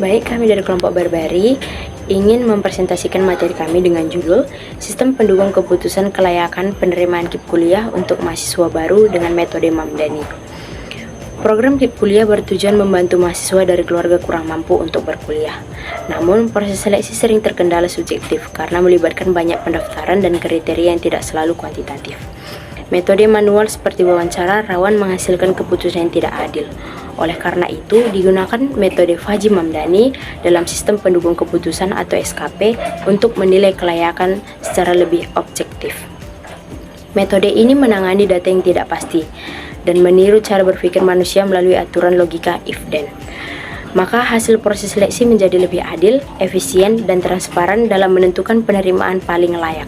Baik, kami dari kelompok Barbari ingin mempresentasikan materi kami dengan judul Sistem Pendukung Keputusan Kelayakan Penerimaan KIP Kuliah untuk Mahasiswa Baru dengan Metode Mamdani. Program KIP Kuliah bertujuan membantu mahasiswa dari keluarga kurang mampu untuk berkuliah. Namun, proses seleksi sering terkendala subjektif karena melibatkan banyak pendaftaran dan kriteria yang tidak selalu kuantitatif. Metode manual seperti wawancara rawan menghasilkan keputusan yang tidak adil. Oleh karena itu, digunakan metode Fajri Mamdani dalam sistem pendukung keputusan atau SKP untuk menilai kelayakan secara lebih objektif. Metode ini menangani data yang tidak pasti dan meniru cara berpikir manusia melalui aturan logika if-then. Maka hasil proses seleksi menjadi lebih adil, efisien, dan transparan dalam menentukan penerimaan paling layak.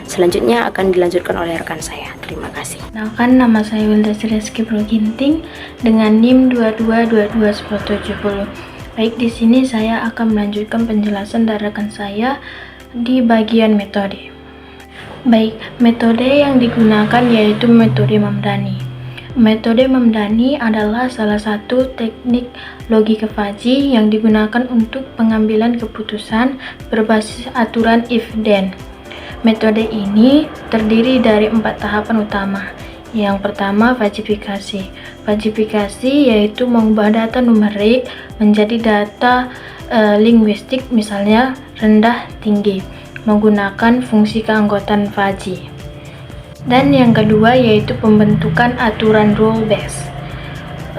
Selanjutnya akan dilanjutkan oleh rekan saya. Terima kasih. Kenalkan, nama saya Wilda Rizky Proginting dengan NIM 22221070. Baik, di sini saya akan melanjutkan penjelasan dari rekan saya di bagian metode. Baik, metode yang digunakan yaitu metode Mamdani. Metode Mamdani adalah salah satu teknik logika Fajri yang digunakan untuk pengambilan keputusan berbasis aturan if-then. Metode ini terdiri dari 4 tahapan utama. Yang pertama, fajifikasi. Fajifikasi yaitu mengubah data numerik menjadi data linguistik, misalnya rendah, tinggi, menggunakan fungsi keanggotaan Fajri. Dan yang kedua yaitu pembentukan aturan rule base,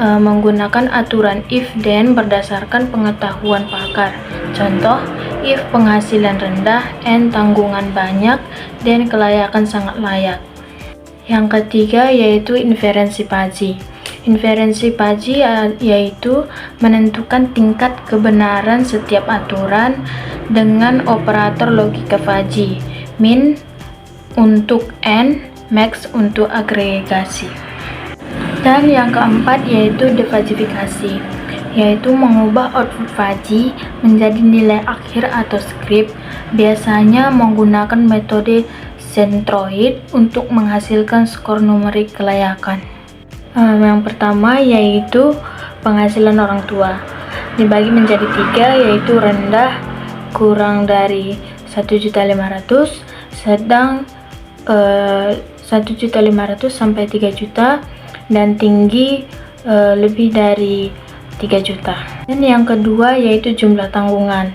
menggunakan aturan if-then berdasarkan pengetahuan pakar. Contoh, if penghasilan rendah, and tanggungan banyak, dan kelayakan sangat layak. Yang ketiga yaitu inferensi Fajri. Inferensi Fajri yaitu menentukan tingkat kebenaran setiap aturan dengan operator logika Fajri, min untuk n, max untuk agregasi. Dan yang keempat yaitu defajifikasi, yaitu mengubah output Fajri menjadi nilai akhir atau script, biasanya menggunakan metode centroid untuk menghasilkan skor numerik kelayakan. Yang pertama yaitu penghasilan orang tua, dibagi menjadi 3, yaitu rendah kurang dari 1.500.000, sedang 1.500.000 sampai 3 juta, dan tinggi lebih dari 3 juta. Dan yang kedua yaitu jumlah tanggungan.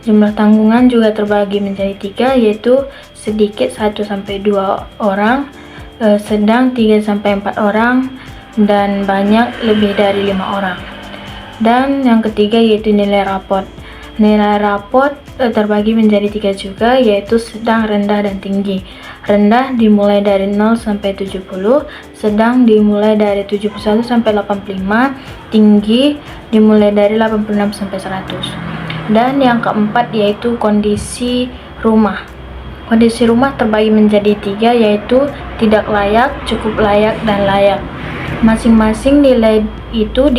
Jumlah tanggungan juga terbagi menjadi 3, yaitu sedikit 1-2 orang, sedang 3-4 orang, dan banyak lebih dari 5 orang. Dan yang ketiga yaitu nilai rapot. Nilai rapot terbagi menjadi 3 juga, yaitu sedang, rendah, dan tinggi. Rendah dimulai dari 0 sampai 70, sedang dimulai dari 71 sampai 85, tinggi dimulai dari 86 sampai 100. Dan yang keempat yaitu kondisi rumah. Kondisi rumah terbagi menjadi 3, yaitu tidak layak, cukup layak, dan layak. Masing-masing nilai itu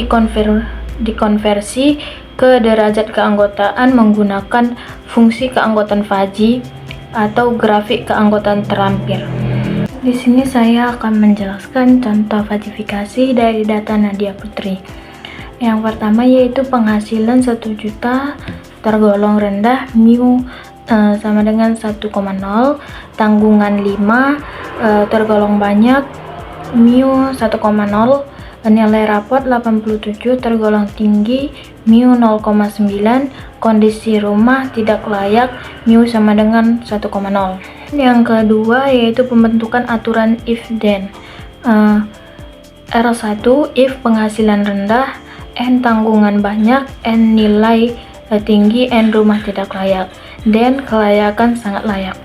dikonversi ke derajat keanggotaan menggunakan fungsi keanggotaan Fajri atau grafik keanggotaan terampil. Di sini saya akan menjelaskan contoh fajifikasi dari data Nadia Putri. Yang pertama yaitu penghasilan 1 juta tergolong rendah, mu sama dengan 1,0, tanggungan 5 tergolong banyak, mu 1,0, nilai rapot 87 tergolong tinggi, mu 0,9, kondisi rumah tidak layak, mu sama dengan 1,0. Yang kedua yaitu pembentukan aturan if-then. R1, if penghasilan rendah, n tanggungan banyak, n nilai tinggi, n rumah tidak layak, dan kelayakan sangat layak.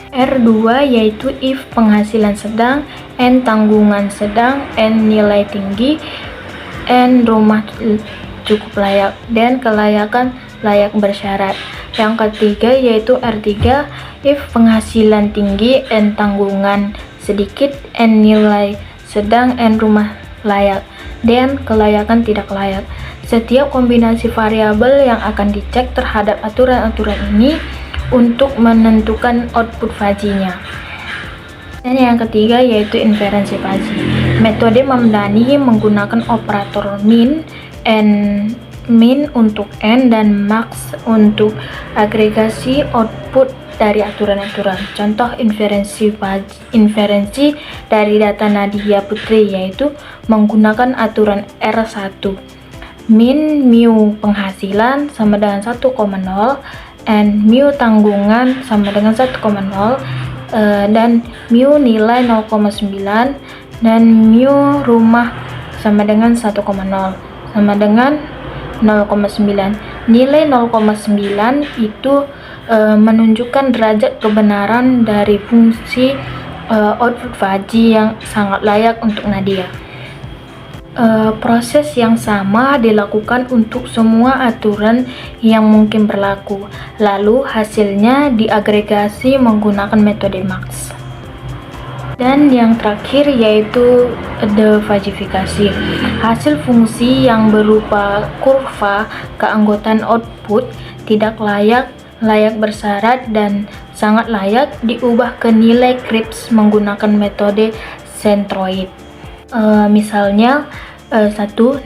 R2 yaitu if penghasilan sedang, n tanggungan sedang, n nilai tinggi, n rumah cukup layak, dan kelayakan layak bersyarat. Yang ketiga yaitu R3, if penghasilan tinggi, n tanggungan sedikit, n nilai sedang, n rumah layak, dan kelayakan tidak layak. Setiap kombinasi variabel yang akan dicek terhadap aturan-aturan ini untuk menentukan output Fajrinya. Dan yang ketiga yaitu inferensi Fajri. Metode Mamdani menggunakan operator min, n, min untuk n, dan max untuk agregasi output dari aturan-aturan. Contoh inferensi dari data Nadia Putri yaitu menggunakan aturan R1. Min mu penghasilan sama dengan 1,0, n mu tanggungan sama dengan 1,0, dan mu nilai 0,9, dan mu rumah sama dengan 1,0 sama dengan 0,9. Nilai 0,9 itu menunjukkan derajat kebenaran dari fungsi output fuzzy yang sangat layak untuk Nadia. Proses yang sama dilakukan untuk semua aturan yang mungkin berlaku, lalu hasilnya diagregasi menggunakan metode max. Dan yang terakhir yaitu defajifikasi. Hasil fungsi yang berupa kurva keanggotaan output tidak layak bersyarat dan sangat layak diubah ke nilai Cripps menggunakan metode centroid. Misalnya 1.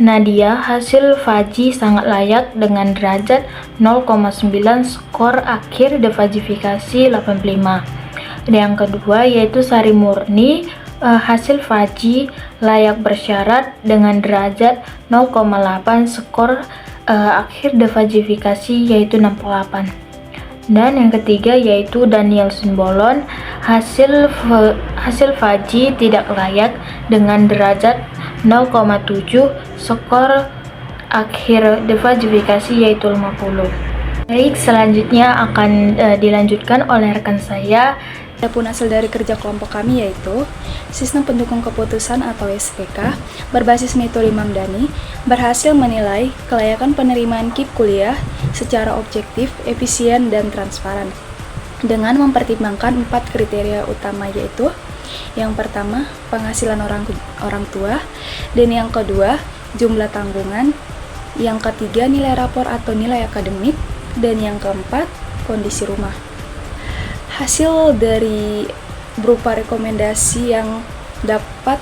Nadia hasil fuzzy sangat layak dengan derajat 0,9, skor akhir defajifikasi 85. Yang kedua yaitu Sari Murni hasil fuzzy layak bersyarat dengan derajat 0,8, skor akhir defajifikasi yaitu 68. Dan yang ketiga yaitu Daniel Simbolon hasil fuzzy tidak layak dengan derajat 0,7, skor akhir defajifikasi yaitu 50. Baik, selanjutnya akan dilanjutkan oleh rekan saya. Adapun hasil dari kerja kelompok kami yaitu Sistem Pendukung Keputusan atau SPK berbasis metode Mamdani berhasil menilai kelayakan penerimaan KIP kuliah secara objektif, efisien, dan transparan dengan mempertimbangkan 4 kriteria utama yaitu yang pertama, penghasilan orang tua, dan yang kedua, jumlah tanggungan, yang ketiga, nilai rapor atau nilai akademik, dan yang keempat, kondisi rumah. Hasil dari berupa rekomendasi yang dapat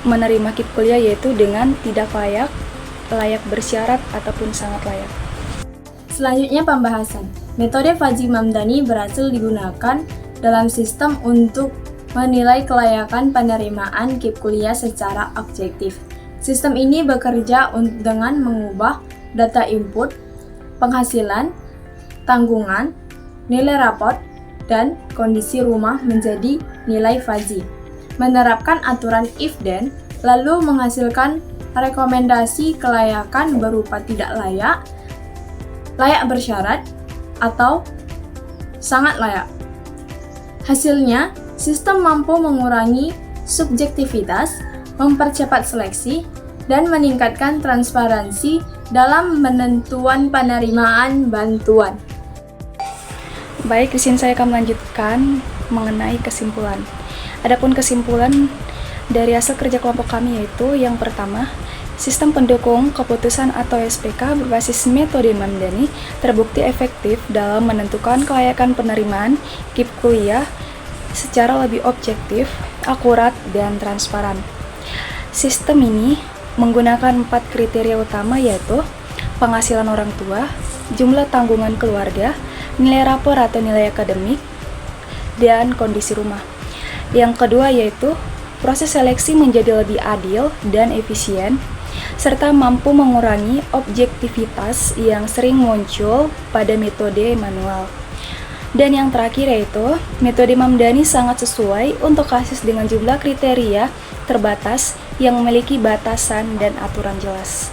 menerima KIP kuliah yaitu dengan tidak layak bersyarat, ataupun sangat layak. Selanjutnya pembahasan. Metode Fuzzy Mamdani berhasil digunakan dalam sistem untuk menilai kelayakan penerimaan KIP kuliah secara objektif. Sistem ini bekerja dengan mengubah data input, penghasilan, tanggungan, nilai raport, dan kondisi rumah menjadi nilai fuzzy. Menerapkan aturan if-then, lalu menghasilkan rekomendasi kelayakan berupa tidak layak, layak bersyarat, atau sangat layak. Hasilnya, sistem mampu mengurangi subjektivitas, mempercepat seleksi, dan meningkatkan transparansi dalam penentuan penerimaan bantuan. Baik, di sini saya akan melanjutkan mengenai kesimpulan. Adapun kesimpulan dari hasil kerja kelompok kami yaitu yang pertama, Sistem Pendukung Keputusan atau SPK berbasis metode Mamdani terbukti efektif dalam menentukan kelayakan penerimaan KIP kuliah secara lebih objektif, akurat, dan transparan. Sistem ini menggunakan 4 kriteria utama yaitu penghasilan orang tua, jumlah tanggungan keluarga, nilai rapor atau nilai akademik, dan kondisi rumah. Yang kedua yaitu proses seleksi menjadi lebih adil dan efisien, serta mampu mengurangi objektivitas yang sering muncul pada metode manual. Dan yang terakhir yaitu metode Mamdani sangat sesuai untuk kasus dengan jumlah kriteria terbatas yang memiliki batasan dan aturan jelas.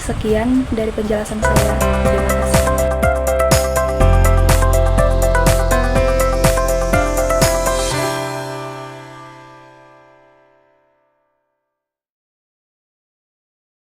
Sekian dari penjelasan saya. Terima kasih.